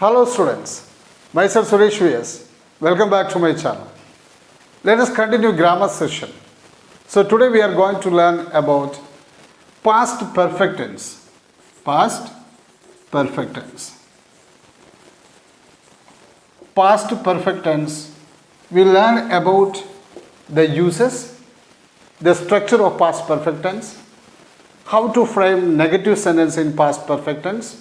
Hello students, myself Suresh VS. Welcome back to my channel. Let us continue grammar session. So today we are going to learn about past perfect tense. Past perfect tense. Past perfect tense. We learn about the uses, the structure of past perfect tense, how to frame negative sentence in past perfect tense,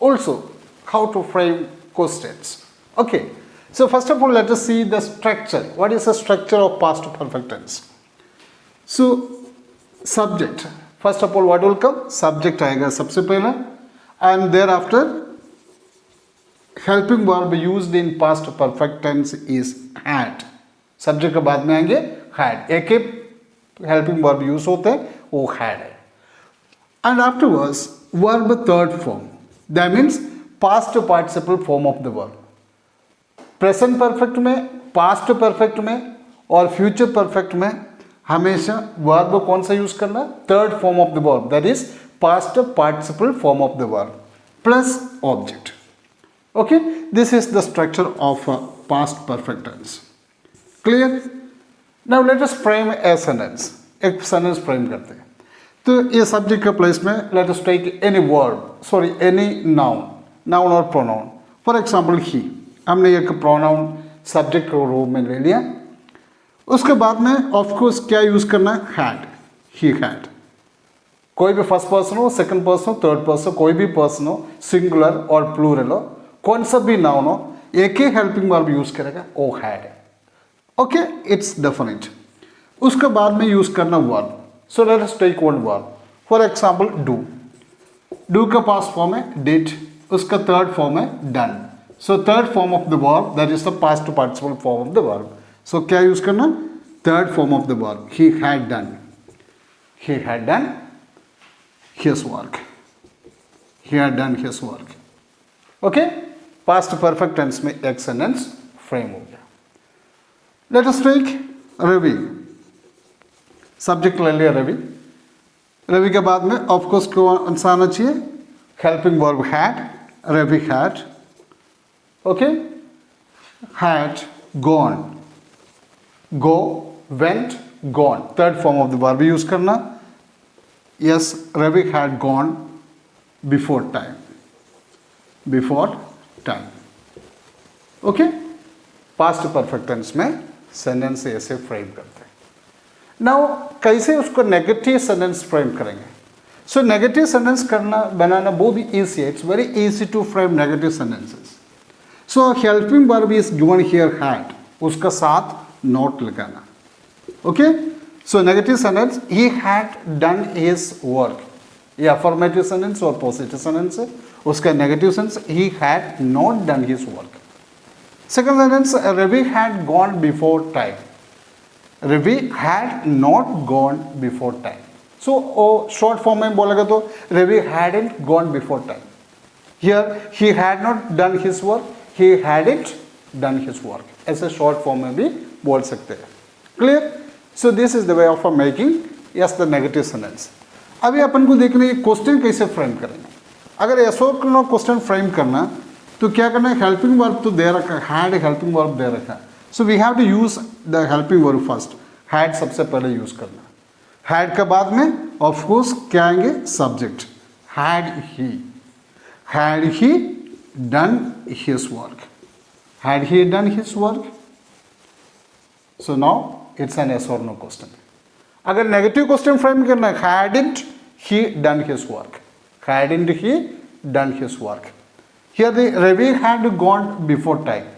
also how to frame questions. Okay, so first of all let us see the structure. What is the structure of past perfect tense? So subject, first of all what will come? Subject आएगा सबसे पहला, and thereafter helping verb used in past perfect tense is had. Subject के बाद में आएंगे had. एक एक helping verb use होते हैं वो had है. And afterwards verb third form, that means past participle form of the verb. Present perfect में, पास्ट परफेक्ट में और फ्यूचर परफेक्ट में हमेशा वर्ब कौन सा यूज करना? Third form of the verb, that is past participle form of the verb plus object. Okay, this is the structure of past perfect tense. Clear? Now let us frame a sentence. एक sentence frame करते हैं. तो ये subject का place में let us take any verb, sorry any noun, noun और pronoun. For example he, हमने एक प्रोनाउन सब्जेक्ट को रूप में ले लिया. उसके बाद में ऑफकोर्स क्या यूज करना है? हैड. He had. कोई भी फर्स्ट पर्सन हो, सेकंड पर्सन हो, थर्ड पर्सन, कोई भी पर्सन हो, सिंगुलर और प्लूरल हो, कौन सा भी नाउन हो, एक ही हेल्पिंग वर्ब यूज करेगा, oh had. Okay, it's definite. उसके बाद में यूज करना verb. So let us take one verb. For example do. Do का पास्ट फॉर्म है डिड, उसका थर्ड फॉर्म है done. So third form of the verb, that is the past participle form of the verb. So क्या use करना? Third form of the verb. He had done. He had done his work. He had done his work. Okay, past perfect tense में एक sentence frame हो गया. Let us take Ravi. Subject ले लिया रवि. रवि के बाद में ऑफकोर्स कौन सा आना चाहिए? Helping verb had. Ravi had. Okay, had gone. Go, went, gone. Third form of the verb use करना. Yes, Ravi had gone before time. Before time. Okay, past perfect tense में सेंटेंस ऐसे फ्रेम करते हैं. नाउ कैसे उसको नेगेटिव सेंटेंस फ्रेम करेंगे? सो negative sentence करना बनाना बहुत ही ईजी है. It's very easy to frame negative sentences. So helping verb is given here had, उसका साथ नोट लगाना. Okay, so negative sentence he had done his work. ये अफर्मेटिव सेंटेंस और पॉजिटिव सेंटेंस है. उसका negative sense he had not done his work. Second sentence Ravi had gone before time. Ravi had not gone before time. So short form में बोलेगा तो Ravi hadn't gone before time. Here he had not done his work, he hadn't done his work. ऐसे short form में भी बोल सकते हैं. Clear? So this is the way of making yes the negative sentence. अभी अपन को देखना है क्वेश्चन कैसे फ्रेम करेंगे. अगर ऐसा क्वेश्चन फ्रेम करना तो क्या करना है? हेल्पिंग वर्ब तो दे रखा है, हैड हेल्पिंग वर्ब दे रखा है. So we have to use the helping verb first. Had सबसे पहले यूज करना. हैड के बाद में ऑफकोर्स क्या आएंगे? Subject. Had he. Had he done his work. Had he done his work? So now it's an yes or no question. अगर negative question frame करना है, hadn't he done his work? Hadn't he done his work? Here the Ravi had gone before time.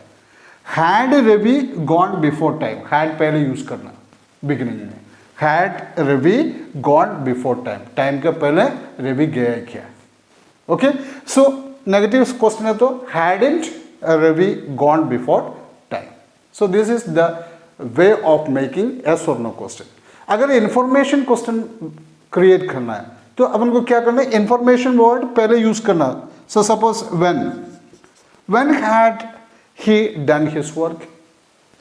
Had Ravi gone before time? Had पहले use करना beginning में. Had Ravi gone before time? Time के पहले रवि गया क्या? Okay, so negative question है तो hadn't Ravi gone before time. So this is the way of making yes और नो क्वेश्चन. अगर इंफॉर्मेशन क्वेश्चन क्रिएट करना है तो अपन को क्या करना है? इंफॉर्मेशन वर्ड पहले यूज करना. So suppose when had he done his work.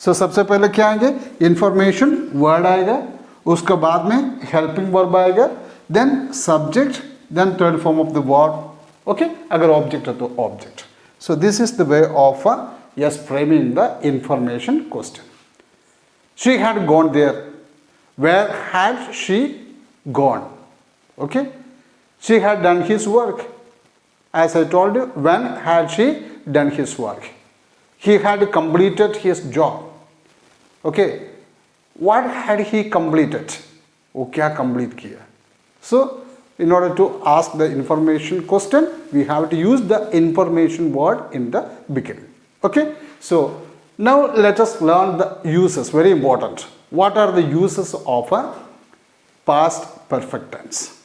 So सबसे पहले क्या आएंगे? इंफॉर्मेशन वर्ड आएगा, उसके बाद में हेल्पिंग वर्ब आएगा, then subject, then third form of the word. Okay, अगर ऑब्जेक्ट है तो object. So this is the way of yes, framing the information question. She had gone there. Where had she gone? Okay. She had done his work. As I told you, when had she done his work? He had completed his job. Okay. What had he completed? वो क्या complete किया? So, in order to ask the information question, we have to use the information word in the beginning. Okay. So, now let us learn the uses. Very important. What are the uses of a past perfect tense?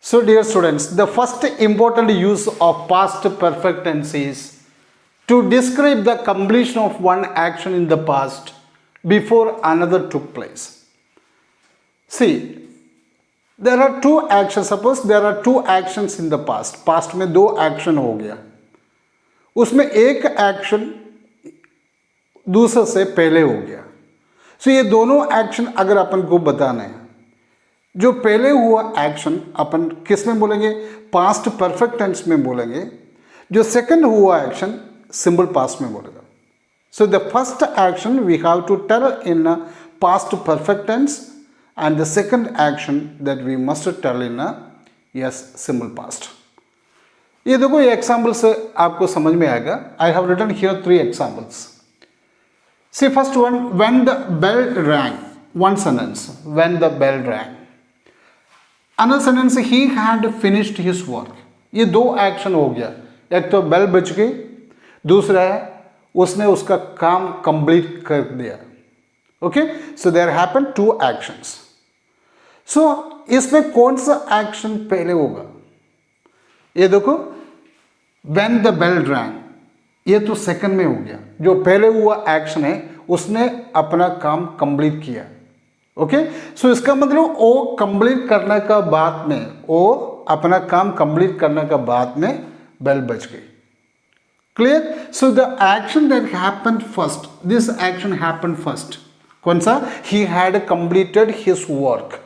So, dear students, the first important use of past perfect tense is to describe the completion of one action in the past before another took place. See, there are two actions. Suppose there are two actions in the past. Past में दो action हो गया. उसमें एक action दूसरे से पहले हो गया. So ये दोनों action अगर अपन को बताना है, जो पहले हुआ action अपन किस में बोलेंगे? Past perfect tense में बोलेंगे. जो second हुआ action simple past में बोलेगा. So the first action we have to tell in a past perfect tense, and the second action that we must tell in a yes simple past. ये देखो ये examples आपको समझ में आएगा. I have written here 3 examples. See first one, when the bell rang. One sentence, when the bell rang. Another sentence, he had finished his work. ये दो action हो गया. एक तो bell बज गई, दूसरा है उसने उसका काम complete कर दिया. Okay, so there happened 2 actions. So इसमें कौन सा action पहले होगा? ये देखो when the bell rang, ये तो second में हो गया. जो पहले हुआ action है उसने अपना काम complete किया. ओके, सो इसका मतलब वो complete करने का बाद में, वो अपना काम complete करने का बाद में बेल बज गई. Clear? So the action that happened first, this action happened first. कौन सा? He had completed his work.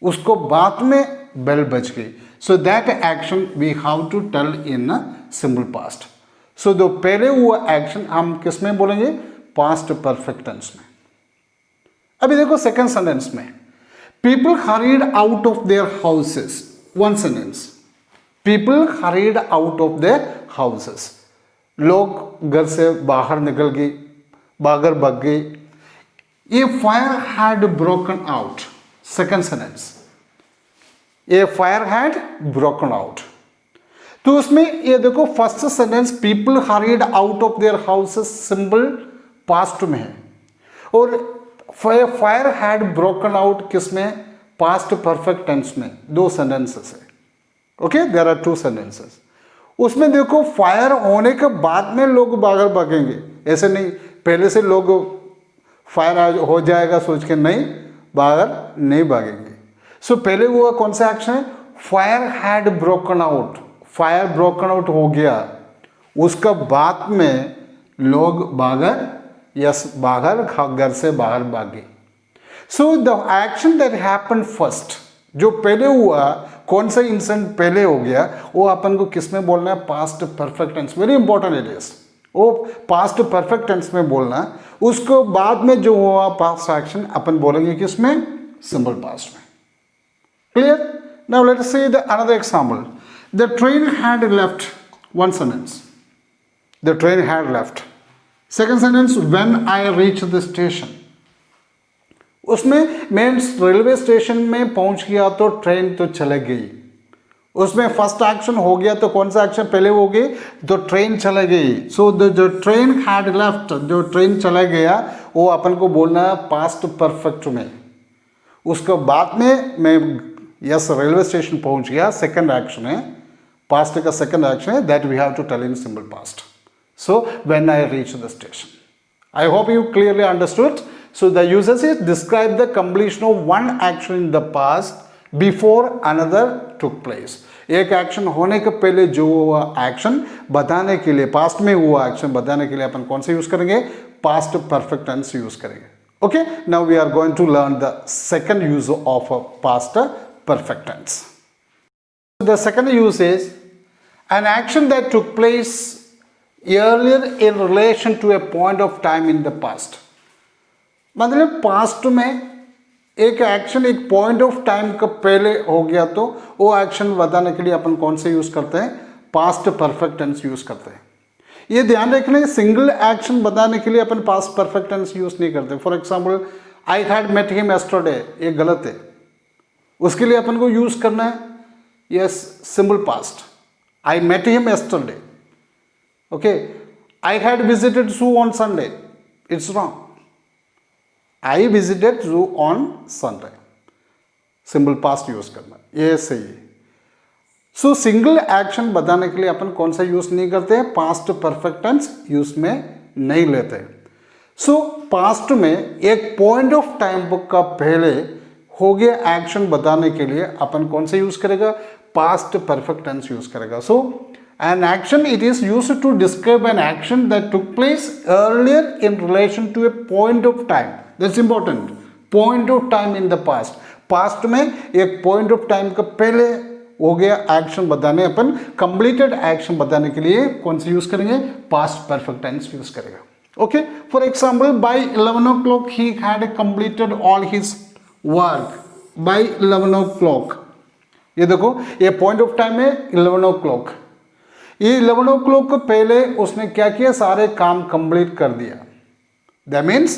उसको बाद में बेल बज गई. So that action we have to tell in a simple past. So जो पहले हुआ action हम किस में बोलेंगे? Past perfect tense में. अभी देखो सेकंड सेंटेंस में, People hurried out of their houses. One sentence. People hurried out of their houses. लोग घर से बाहर निकल गए, भागर भाग गए. A fire had broken out. Second sentence. A fire had broken out. तो उसमें ये देखो first sentence people hurried out of their houses simple past में है, और fire had broken out किस में? पास्ट परफेक्ट टेंस में. दो सेंटेंसेस है. Okay, there are 2 sentences. उसमें देखो फायर होने के बाद में लोग भागर भागेंगे, ऐसे नहीं पहले से लोग फायर हो जाएगा सोच के नहीं भागर नहीं भागेंगे. सो पहले हुआ कौन सा एक्शन है? Fire had broken out. Fire broken out हो गया, उसका बाद में लोग भागर यस बाहर घर से बाहर भागे. So the action that happened first, जो पहले हुआ कौन सा इंसिडेंट पहले हो गया, वो अपन को किस में बोलना है? Past perfect tense. Very important it is. वो पास्ट परफेक्ट टेंस में बोलना. उसको बाद में जो हुआ पास्ट एक्शन अपन बोलेंगे किस में? सिंपल पास्ट में. Clear? Now let us see the another example. The train had left. One sentence. The train had left. Second sentence, when I reach the station. उसमें मीन्स रेलवे स्टेशन में पहुंच गया तो train तो चले गई. उसमें फर्स्ट एक्शन हो गया तो कौन सा एक्शन पहले हो गई? तो ट्रेन चले गई. सो जो ट्रेन हैड लेफ्ट, जो ट्रेन चला गया वो अपन को बोलना है पास्ट परफेक्ट में. उसके बाद में मैं यस रेलवे स्टेशन पहुंच गया, सेकेंड एक्शन है, पास्ट का सेकेंड एक्शन है, that we have to tell in simple past. So when I reach the station. I hope you clearly understood. So the uses is describe the completion of one action in the past before another took place. एक action होने के पहले जो हुआ action बताने के लिए, past में हुआ एक्शन बताने के लिए अपन कौन सा यूज करेंगे? पास्ट परफेक्ट टेंस यूज करेंगे. Okay, now we are going to learn the second use of a past perfect tense. The second use is an action that took place earlier in relation to a point of time in the past. मतलब past में एक action एक point of time का पहले हो गया तो वो एक्शन बताने के लिए अपन कौन से यूज करते हैं, पास्ट परफेक्ट टेंस यूज करते हैं. ये ध्यान रखना, सिंगल एक्शन बताने के लिए अपन पास्ट परफेक्ट टेंस यूज नहीं करते. For example I had met him yesterday, ये गलत है. उसके लिए अपन को यूज करना है yes simple past, I met him yesterday. Okay, I had visited zoo on Sunday, it's wrong. I visited zoo on Sunday, simple past use करना, ये सही है. सो सिंगल एक्शन बताने के लिए अपन कौन सा यूज नहीं करते हैं, पास्ट परफेक्ट टेंस यूज में नहीं लेते. सो पास्ट में एक पॉइंट ऑफ टाइम का पहले हो गया एक्शन बताने के लिए अपन कौन सा यूज करेगा, पास्ट परफेक्ट टेंस यूज करेगा. सो an action, it is used to describe an action that took place earlier in relation to a point of time. That's important. Point of time in the past. Past में एक point of time का पहले हो गया action बताने, अपन completed action बताने के लिए कौन सा यूज करेंगे, past perfect tense यूज करेगा. Okay, for example, by 11 o'clock he had completed all his work. By 11 o'clock, ये देखो ये point of time है 11 o'clock. ये 11 o'clock को पहले उसने क्या किया, सारे काम कंप्लीट कर दिया. दैट मीन्स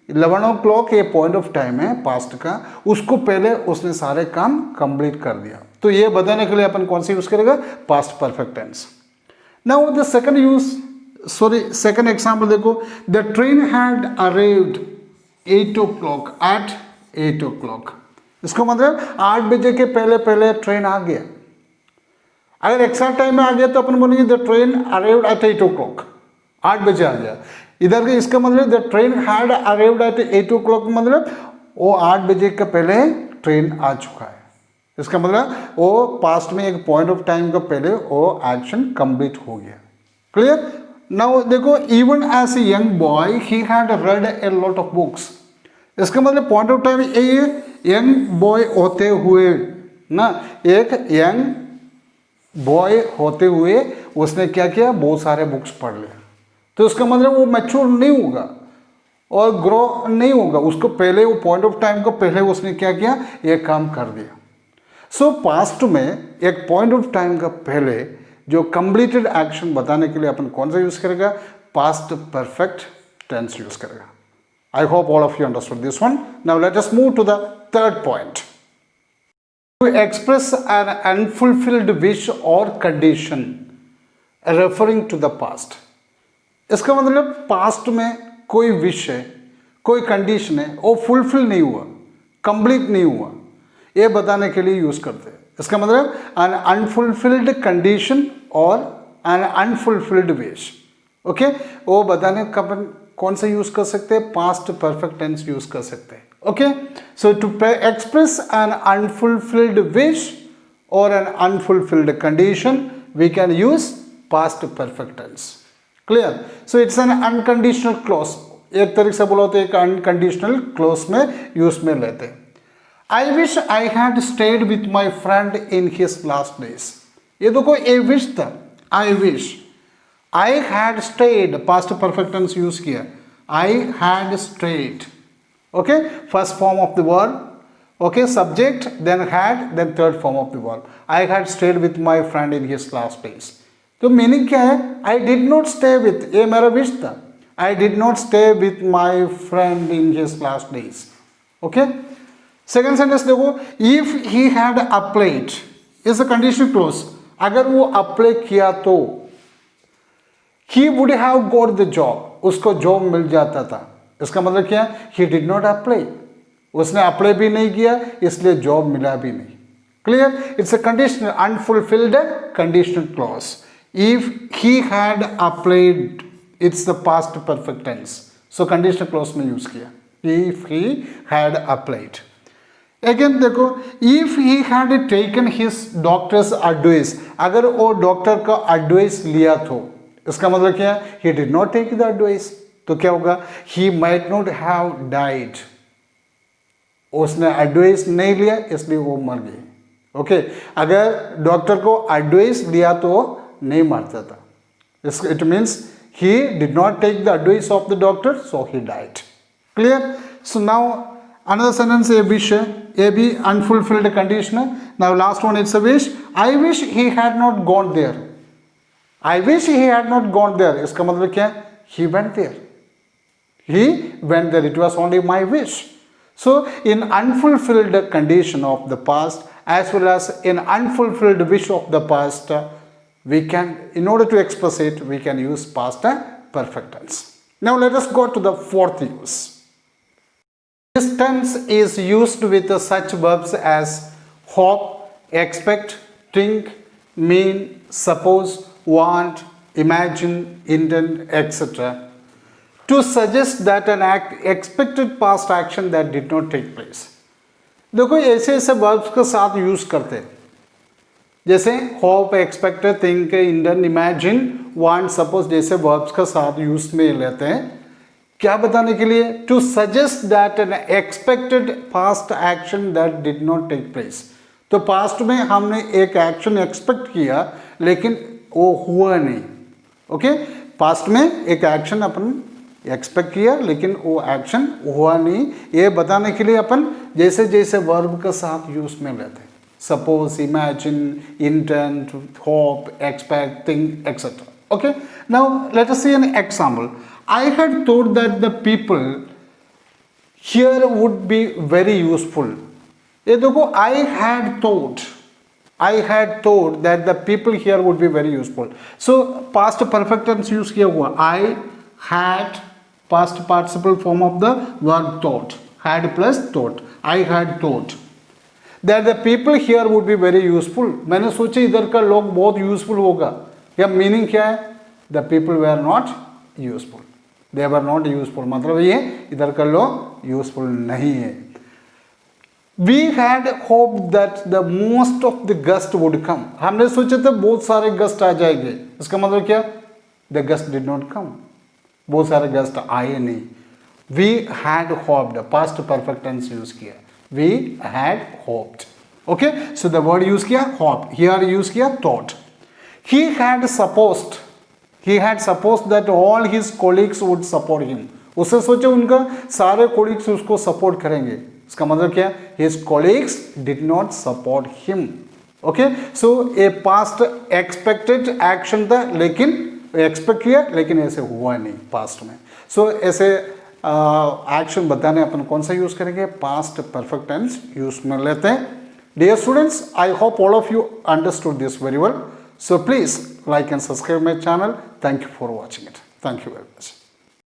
11 o'clock ये पॉइंट ऑफ टाइम है पास्ट का, उसको पहले उसने सारे काम कंप्लीट कर दिया. तो ये बताने के लिए अपन कौन सा यूज करेगा, past perfect tense. Now the second example देखो, the train had arrived 8 o'clock at 8 o'clock. इसका मतलब 8 बजे के पहले पहले ट्रेन आ गया. अगर एक्साक्ट टाइम में आ गया तो अपन बोलेंगे the train arrived at 8 o'clock, 8 बजे आ गया. इधर के इसका मतलब the train had arrived at 8 o'clock, मतलब वो 8 बजे का पहले ट्रेन आ चुका है. इसका मतलब वो पास्ट में एक पॉइंट ऑफ टाइम का पहले वो एक्शन कंप्लीट हो गया. क्लियर. नाउ देखो, even as a young boy he had read a lot of books. इसका मतलब पॉइंट ऑफ टाइम ये यंग बॉय होते हुए ना, एक यंग बॉय होते हुए उसने क्या किया, बहुत सारे बुक्स पढ़ लिया. तो उसका मतलब वो मैच्योर नहीं होगा और ग्रो नहीं होगा, उसको पहले वो पॉइंट ऑफ टाइम को पहले उसने क्या किया, ये काम कर दिया. सो पास्ट में एक पॉइंट ऑफ टाइम का पहले जो कंप्लीटेड एक्शन बताने के लिए अपन कौन सा यूज करेगा, पास्ट परफेक्ट टेंस यूज करेगा. I hope all of you understood this one. Now let us move to the third point. To express an unfulfilled wish or condition referring to the past. इसका मतलब past में कोई wish है, कोई condition है, वो fulfil नहीं हुआ, कंप्लीट नहीं हुआ, ये बताने के लिए यूज करते हैं. इसका मतलब an unfulfilled condition और an unfulfilled wish. ओके, वो बताने का अपन कौन सा यूज कर सकते हैं, पास्ट परफेक्ट टेंस यूज कर सकते हैं. Okay, so to express an unfulfilled wish or an unfulfilled condition, we can use past perfect tense. Clear? So it's an unconditional clause. एक तरीके से बोलो तो एक unconditional clause में use में लेते हैं. I wish I had stayed with my friend in his last days. ये देखो a wish था, I wish. I had stayed, past perfect tense use किया. I had stayed. Okay, first form of the verb, okay, subject, then had, then third form of the verb. I had stayed with my friend in his last days. तो meaning क्या है, I did not stay with, ये मेरा wish था, I did not stay with my friend in his last days. Okay, second sentence देखो, if he had applied, is a conditional clause. अगर वो apply किया तो he would have got the job, उसको job मिल जाता था. इसका मतलब क्या है, he did not apply, उसने अप्लाई भी नहीं किया इसलिए जॉब मिला भी नहीं. Clear. It's a conditional unfulfilled conditional clause. If he had applied, it's the past perfect tense, so conditional clause में यूज किया, if he had applied. Again देखो, if he had taken his doctor's advice, अगर वो doctor का advice लिया तो इसका मतलब क्या है, he did not take the advice, तो क्या होगा, he might not have died, उसने एडवाइस नहीं लिया इसलिए वो मर गए. ओके, अगर डॉक्टर को एडवाइस लिया तो नहीं मारता था. It means he did not take the advice of the doctor, so he died. Clear? So now another sentence, a be unfulfilled conditional. Now last one, it's a wish. I wish he had not gone there. I wish he had not gone there. इसका मतलब क्या है? He went there. He went there. It was only my wish. So in unfulfilled condition of the past as well as in unfulfilled wish of the past, we can, in order to express it, we can use past perfect tense. Now let us go to the fourth use. This tense is used with such verbs as hope, expect, think, mean, suppose, want, imagine, intend, etc. to suggest that an expected past action that did not take place. देखो ऐसे ऐसे verbs के साथ use करते हैं, जैसे hope, expect, think, intend, imagine, want, suppose जैसे verbs का साथ यूज में लेते हैं. क्या बताने के लिए? To suggest that an expected past action that did not take place. तो पास्ट में हमने एक एक्शन एक्सपेक्ट किया लेकिन वो हुआ नहीं. ओके, पास्ट में एक एक्शन अपन एक्सपेक्ट किया लेकिन वो एक्शन हुआ नहीं. ये बताने के लिए अपन जैसे जैसे वर्ब के साथ यूज में लेते हैं. Suppose, imagine, intend, hope, expect, think, etc. Okay. Now let us see an example. I had thought that the people here would be very useful. ये देखो, I had thought that the people here would be very useful. So past perfect tense use किया हुआ. I had, past participle form of the verb thought. Had plus thought. I had thought that the people here would be very useful. मैंने सोचा इधर का लोग बहुत useful होगा. या मीनिंग क्या है? The people were not useful. They were not useful. मतलब ये इधर का लोग यूजफुल नहीं है. We had hoped that the most of the guests would come. हमने सोचा था बहुत सारे गेस्ट आ जाएंगे. इसका मतलब क्या? The guests did not come. बहुत सारे गेस्ट आए नहीं. We had hoped. Past perfect tense use किया. We had hoped. Okay, so the word use किया hope. Here use किया thought. He had supposed that all his colleagues would support him. उससे सोचा उनका सारे colleagues उसको support करेंगे. इसका मतलब क्या? His colleagues did not support him. Okay, so a past expected action था लेकिन expect किया लेकिन ऐसे हुआ नहीं past में. So ऐसे एक्शन बताने अपन कौन सा यूज करेंगे? पास्ट परफेक्ट टेंस यूज में लेते हैं. Dear students, I hope all of you understood this very well. So please like and subscribe my channel. Thank you for watching it. Thank you very much.